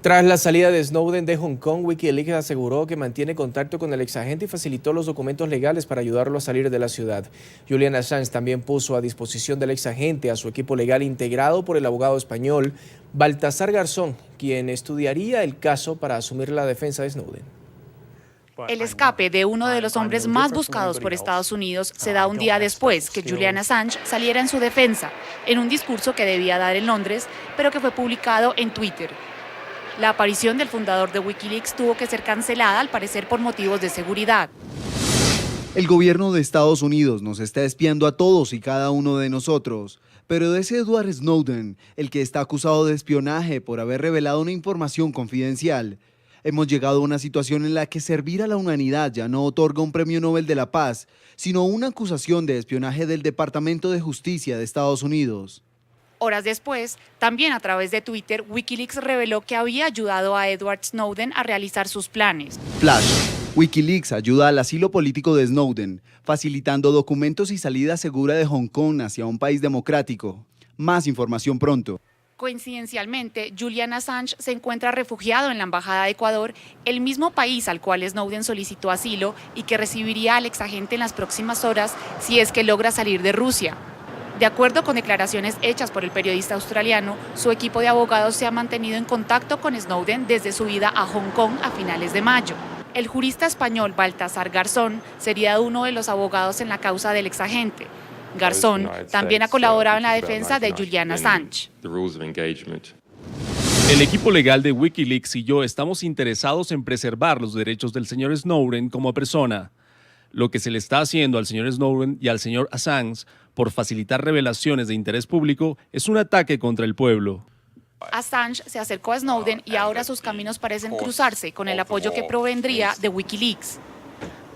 Tras la salida de Snowden de Hong Kong, Wikileaks aseguró que mantiene contacto con el exagente y facilitó los documentos legales para ayudarlo a salir de la ciudad. Julian Assange también puso a disposición del exagente a su equipo legal integrado por el abogado español Baltasar Garzón, quien estudiaría el caso para asumir la defensa de Snowden. El escape de uno de los hombres más buscados por Estados Unidos se da un día después que Julian Assange saliera en su defensa, en un discurso que debía dar en Londres, pero que fue publicado en Twitter. La aparición del fundador de Wikileaks tuvo que ser cancelada, al parecer por motivos de seguridad. El gobierno de Estados Unidos nos está espiando a todos y cada uno de nosotros, pero es Edward Snowden el que está acusado de espionaje por haber revelado una información confidencial. Hemos llegado a una situación en la que servir a la humanidad ya no otorga un premio Nobel de la Paz, sino una acusación de espionaje del Departamento de Justicia de Estados Unidos. Horas después, también a través de Twitter, Wikileaks reveló que había ayudado a Edward Snowden a realizar sus planes. Flash. Wikileaks ayuda al asilo político de Snowden, facilitando documentos y salida segura de Hong Kong hacia un país democrático. Más información pronto. Coincidencialmente, Julian Assange se encuentra refugiado en la Embajada de Ecuador, el mismo país al cual Snowden solicitó asilo y que recibiría al exagente en las próximas horas si es que logra salir de Rusia. De acuerdo con declaraciones hechas por el periodista australiano, su equipo de abogados se ha mantenido en contacto con Snowden desde su ida a Hong Kong a finales de mayo. El jurista español Baltasar Garzón sería uno de los abogados en la causa del exagente. Garzón también ha colaborado en la defensa de Julian Assange. El equipo legal de Wikileaks y yo estamos interesados en preservar los derechos del señor Snowden como persona. Lo que se le está haciendo al señor Snowden y al señor Assange por facilitar revelaciones de interés público es un ataque contra el pueblo. Assange se acercó a Snowden y ahora sus caminos parecen cruzarse con el apoyo que provendría de Wikileaks.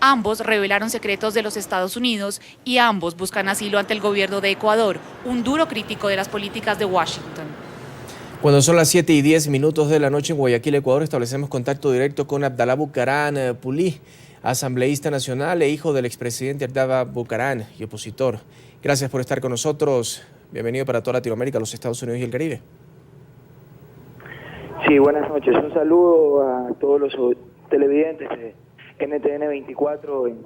Ambos revelaron secretos de los Estados Unidos y ambos buscan asilo ante el gobierno de Ecuador, un duro crítico de las políticas de Washington. Cuando son las 7:10 de la noche en Guayaquil, Ecuador, establecemos contacto directo con Abdalá Bucaram Pulí, asambleísta nacional e hijo del expresidente Abdalá Bucaram y opositor. Gracias por estar con nosotros. Bienvenido para toda Latinoamérica, los Estados Unidos y el Caribe. Sí, buenas noches. Un saludo a todos los televidentes de NTN 24 en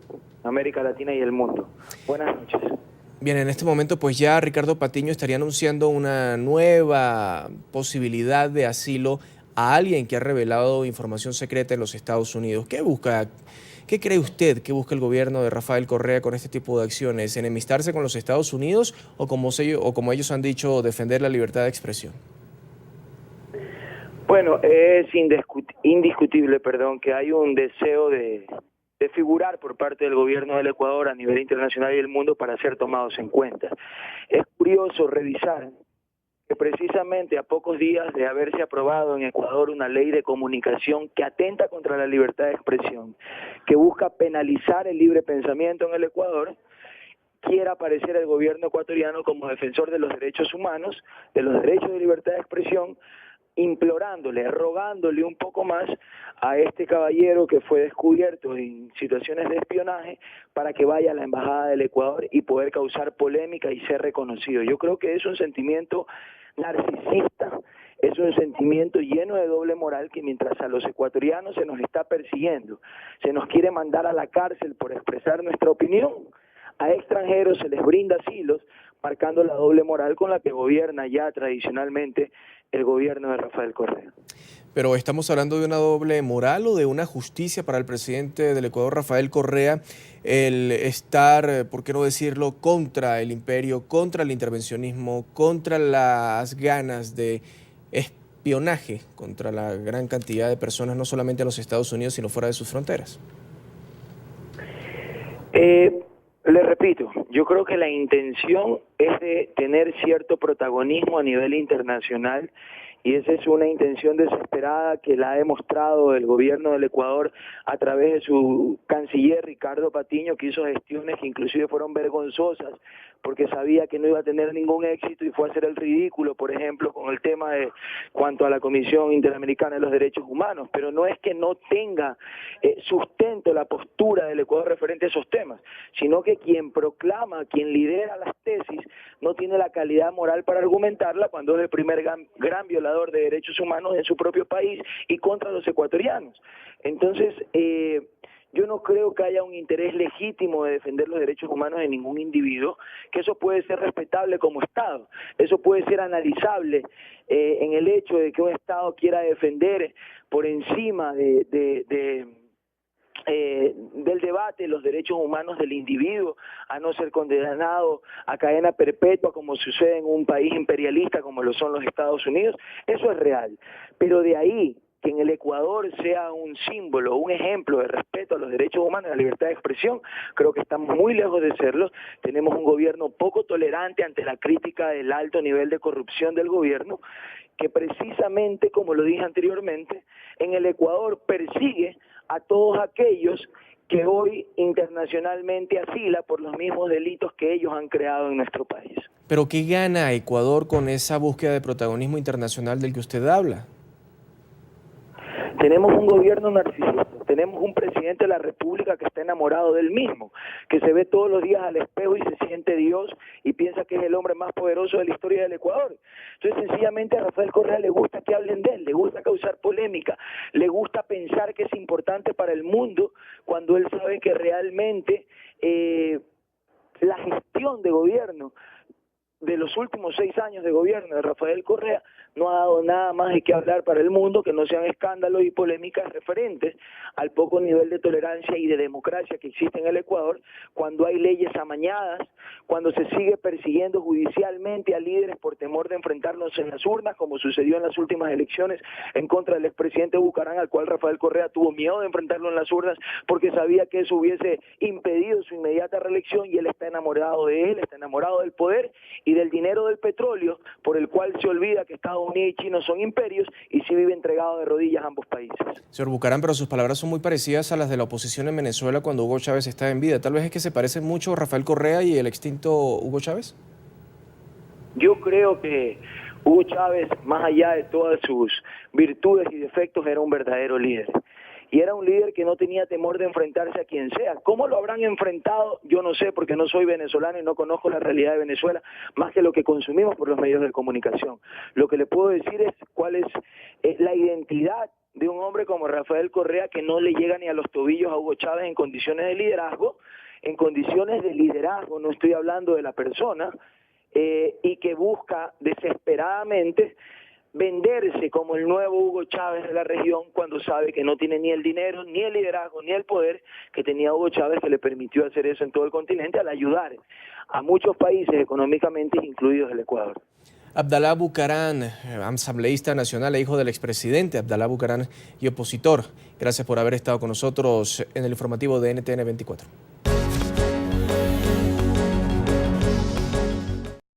América Latina y el mundo. Buenas noches. Bien, en este momento pues ya Ricardo Patiño estaría anunciando una nueva posibilidad de asilo a alguien que ha revelado información secreta en los Estados Unidos. ¿Qué busca? ¿Qué cree usted que busca el gobierno de Rafael Correa con este tipo de acciones? ¿Enemistarse con los Estados Unidos o como ellos han dicho, defender la libertad de expresión? Bueno, es indiscutible, que hay un deseo de figurar por parte del gobierno del Ecuador a nivel internacional y del mundo para ser tomados en cuenta. Es curioso revisar que precisamente a pocos días de haberse aprobado en Ecuador una ley de comunicación que atenta contra la libertad de expresión, que busca penalizar el libre pensamiento en el Ecuador, quiera aparecer el gobierno ecuatoriano como defensor de los derechos humanos, de los derechos de libertad de expresión, implorándole, rogándole un poco más a este caballero que fue descubierto en situaciones de espionaje para que vaya a la embajada del Ecuador y poder causar polémica y ser reconocido. Yo creo que es un sentimiento narcisista, es un sentimiento lleno de doble moral que mientras a los ecuatorianos se nos está persiguiendo, se nos quiere mandar a la cárcel por expresar nuestra opinión, a extranjeros se les brinda asilos, marcando la doble moral con la que gobierna ya tradicionalmente el gobierno de Rafael Correa. Pero ¿estamos hablando de una doble moral o de una justicia para el presidente del Ecuador, Rafael Correa, el estar, por qué no decirlo, contra el imperio, contra el intervencionismo, contra las ganas de espionaje contra la gran cantidad de personas, no solamente en los Estados Unidos, sino fuera de sus fronteras? Le repito, yo creo que la intención es de tener cierto protagonismo a nivel internacional y esa es una intención desesperada que la ha demostrado el gobierno del Ecuador a través de su canciller Ricardo Patiño, que hizo gestiones que inclusive fueron vergonzosas porque sabía que no iba a tener ningún éxito y fue a hacer el ridículo, por ejemplo, con el tema de cuanto a la Comisión Interamericana de los Derechos Humanos, pero no es que no tenga sustento la postura del Ecuador referente a esos temas, sino que quien proclama, quien lidera las tesis, no tiene la calidad moral para argumentarla cuando es el primer gran violador violador de derechos humanos en su propio país y contra los ecuatorianos. Entonces, yo no creo que haya un interés legítimo de defender los derechos humanos de ningún individuo, que eso puede ser respetable como Estado, eso puede ser analizable en el hecho de que un Estado quiera defender por encima del debate los derechos humanos del individuo a no ser condenado a cadena perpetua como sucede en un país imperialista como lo son los Estados Unidos. Eso es real, pero de ahí que en el Ecuador sea un símbolo, un ejemplo de respeto a los derechos humanos y a la libertad de expresión, creo que estamos muy lejos de serlo. Tenemos un gobierno poco tolerante ante la crítica del alto nivel de corrupción del gobierno, que precisamente, como lo dije anteriormente, en el Ecuador persigue a todos aquellos que hoy internacionalmente asila por los mismos delitos que ellos han creado en nuestro país. Pero ¿qué gana Ecuador con esa búsqueda de protagonismo internacional del que usted habla? Tenemos un gobierno narcisista, tenemos un presidente de la República que está enamorado del mismo, que se ve todos los días al espejo y se siente Dios y piensa que es el hombre más poderoso de la historia del Ecuador. Entonces, sencillamente a Rafael Correa le gusta que hablen de él, le gusta causar polémica, le gusta pensar que es importante para el mundo cuando él sabe que realmente la gestión de gobierno de los últimos 6 años de gobierno de Rafael Correa no ha dado nada más de qué hablar para el mundo que no sean escándalos y polémicas referentes al poco nivel de tolerancia y de democracia que existe en el Ecuador, cuando hay leyes amañadas, cuando se sigue persiguiendo judicialmente a líderes por temor de enfrentarlos en las urnas, como sucedió en las últimas elecciones en contra del expresidente Bucaram, al cual Rafael Correa tuvo miedo de enfrentarlo en las urnas porque sabía que eso hubiese impedido su inmediata reelección, y él está enamorado de él, está enamorado del poder y del dinero del petróleo, por el cual se olvida que Estados Unidos y China son imperios y sí vive entregado de rodillas a ambos países. Señor Bucaram, pero sus palabras son muy parecidas a las de la oposición en Venezuela cuando Hugo Chávez estaba en vida. Tal vez es que se parecen mucho Rafael Correa y el extinto Hugo Chávez. Yo creo que Hugo Chávez, más allá de todas sus virtudes y defectos, era un verdadero líder. Y era un líder que no tenía temor de enfrentarse a quien sea. ¿Cómo lo habrán enfrentado? Yo no sé, porque no soy venezolano y no conozco la realidad de Venezuela, más que lo que consumimos por los medios de comunicación. Lo que le puedo decir es cuál es la identidad de un hombre como Rafael Correa, que no le llega ni a los tobillos a Hugo Chávez en condiciones de liderazgo, no estoy hablando de la persona, y que busca desesperadamente venderse como el nuevo Hugo Chávez de la región cuando sabe que no tiene ni el dinero, ni el liderazgo, ni el poder que tenía Hugo Chávez, que le permitió hacer eso en todo el continente al ayudar a muchos países económicamente, incluidos el Ecuador. Abdalá Bucaram, asambleísta nacional e hijo del expresidente Abdalá Bucaram y opositor. Gracias por haber estado con nosotros en el informativo de NTN 24.